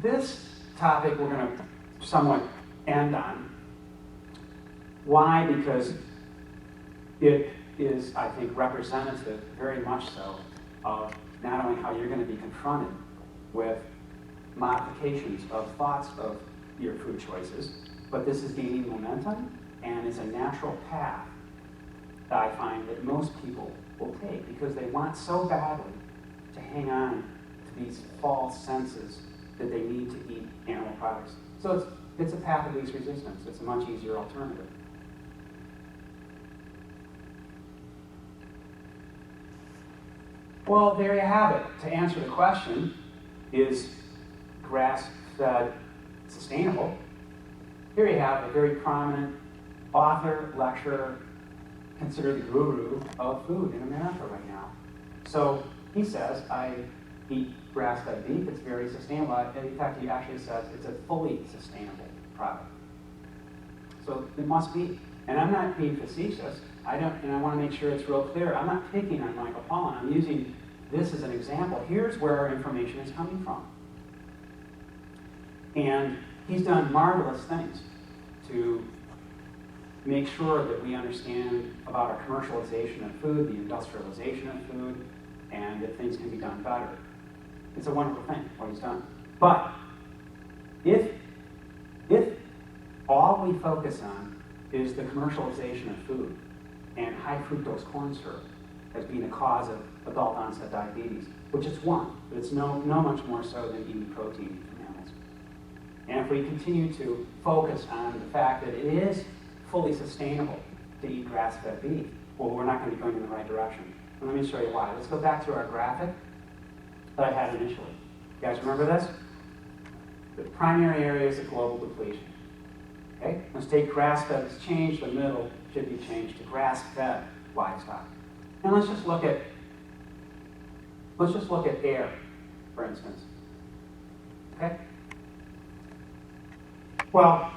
this topic we're going to somewhat end on. Why? Because it is, I think, representative, very much so, of not only how you're going to be confronted with modifications of thoughts of your food choices, but this is gaining momentum, and it's a natural path that I find that most people will take because they want so badly to hang on to these false senses that they need to eat animal products. So it's a path of least resistance. It's a much easier alternative. Well, there you have it. To answer the question, is grass-fed sustainable? Here you have a very prominent author, lecturer, considered the guru of food in America right now. So he says, I eat grass-fed beef, it's very sustainable. In fact, he actually says it's a fully sustainable product. So it must be. And I'm not being facetious. And I want to make sure it's real clear. I'm not picking on Michael Pollan. I'm using this as an example. Here's where our information is coming from. And he's done marvelous things to make sure that we understand about our commercialization of food, the industrialization of food, and that things can be done better. It's a wonderful thing, what he's done. But if all we focus on is the commercialization of food and high fructose corn syrup as being a cause of adult onset diabetes, which is one, but it's no much more so than eating protein from animals. And if we continue to focus on the fact that it is fully sustainable to eat grass-fed beef, well, we're not going to be going in the right direction. And let me show you why. Let's go back to our graphic that I had initially. You guys remember this? The primary areas of global depletion. Okay? Let's take grass-fed. Let's change the middle. Should be changed to grass-fed livestock. And let's just look at air, for instance. Okay? Well,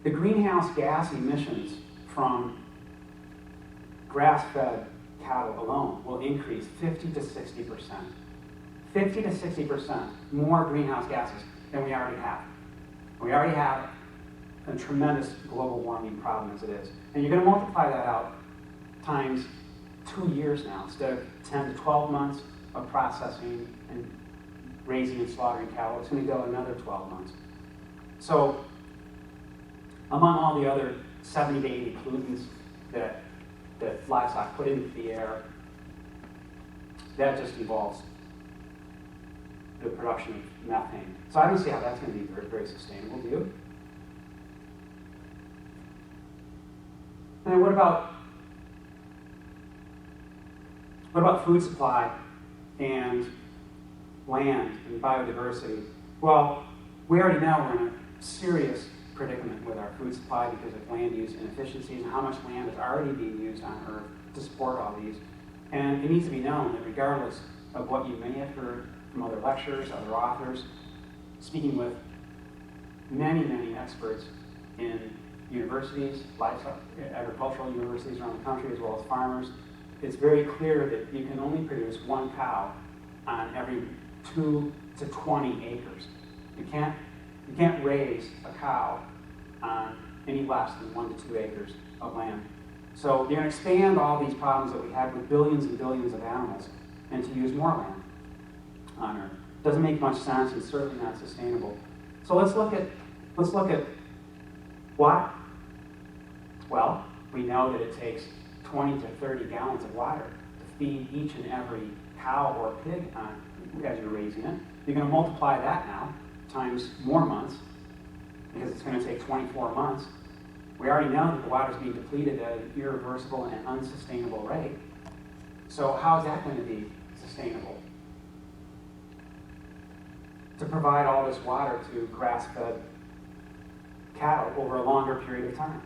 the greenhouse gas emissions from grass-fed cattle alone will increase 50 to 60%. 50 to 60% more greenhouse gases than we already have. We already have a tremendous global warming problem as it is. And you're going to multiply that out times 2 years now. Instead of 10 to 12 months of processing and raising and slaughtering cattle, it's going to go another 12 months. So among all the other 70 to 80 pollutants that livestock put into the air, that just involves the production of methane. So I don't see how that's going to be very, very sustainable, do you? And what about food supply and land and biodiversity? Well, we already know we're in a serious predicament with our food supply because of land use inefficiencies and how much land is already being used on Earth to support all these. And it needs to be known that regardless of what you may have heard from other lecturers, other authors, speaking with many, many experts in universities, livestock, agricultural universities around the country, as well as farmers, it's very clear that you can only produce one cow on every 2 to 20 acres. You can't raise a cow on any less than 1 to 2 acres of land. So you're going to expand all these problems that we have with billions and billions of animals and to use more land on Earth. Doesn't make much sense and certainly not sustainable. So let's look at what? Well, we know that it takes 20 to 30 gallons of water to feed each and every cow or pig as you're raising it. You're going to multiply that now times more months because it's going to take 24 months. We already know that the water is being depleted at an irreversible and unsustainable rate. So how is that going to be sustainable? To provide all this water to grass-fed cattle over a longer period of time.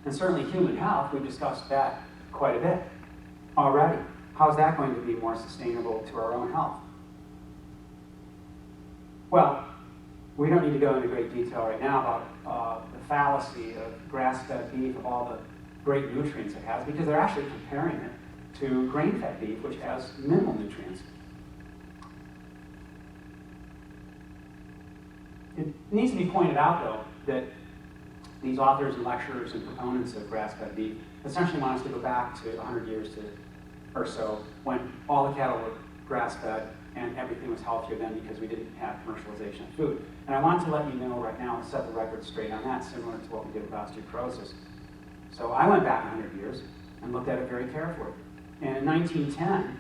And certainly human health, we've discussed that quite a bit already. How's that going to be more sustainable to our own health? Well, we don't need to go into great detail right now about the fallacy of grass-fed beef, of all great nutrients it has, because they're actually comparing it to grain-fed beef, which has minimal nutrients. It needs to be pointed out, though, that these authors and lecturers and proponents of grass-fed beef essentially want us to go back to 100 years or so, when all the cattle were grass-fed and everything was healthier then because we didn't have commercialization of food. And I want to let you know right now and set the record straight on that, similar to what we did with osteoporosis. So I went back 100 years and looked at it very carefully. And in 1910,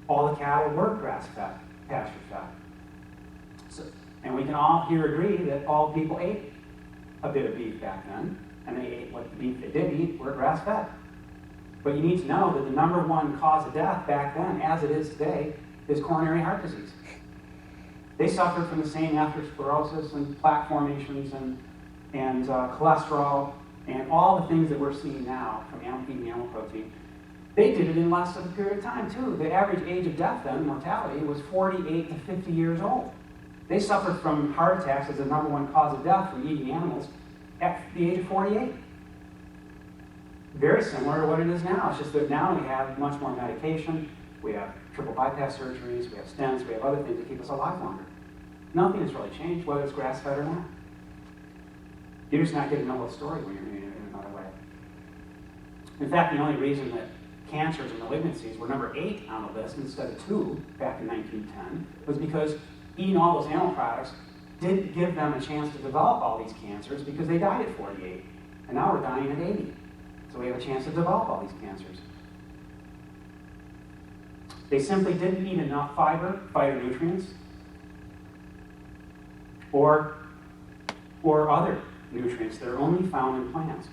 all the cattle were grass-fed, pasture-fed. And we can all here agree that all people ate a bit of beef back then, and they ate what the beef they did eat were grass-fed. But you need to know that the number one cause of death back then, as it is today, is coronary heart disease. They suffered from the same atherosclerosis and plaque formations and cholesterol and all the things that we're seeing now from eating animal protein. They did it in less of a period of time, too. The average age of death then, mortality, was 48 to 50 years old. They suffered from heart attacks as the number one cause of death from eating animals at the age of 48. Very similar to what it is now. It's just that now we have much more medication, we have triple bypass surgeries, we have stents, we have other things that keep us alive longer. Nothing has really changed, whether it's grass-fed or not. You're just not getting to know the story when you're doing it in another way. In fact, the only reason that cancers and malignancies were number 8 on the list instead of 2 back in 1910 was because eating all those animal products didn't give them a chance to develop all these cancers because they died at 48. And now we're dying at 80. So we have a chance to develop all these cancers. They simply didn't eat enough fiber, phytonutrients, or other nutrients that are only found in plants.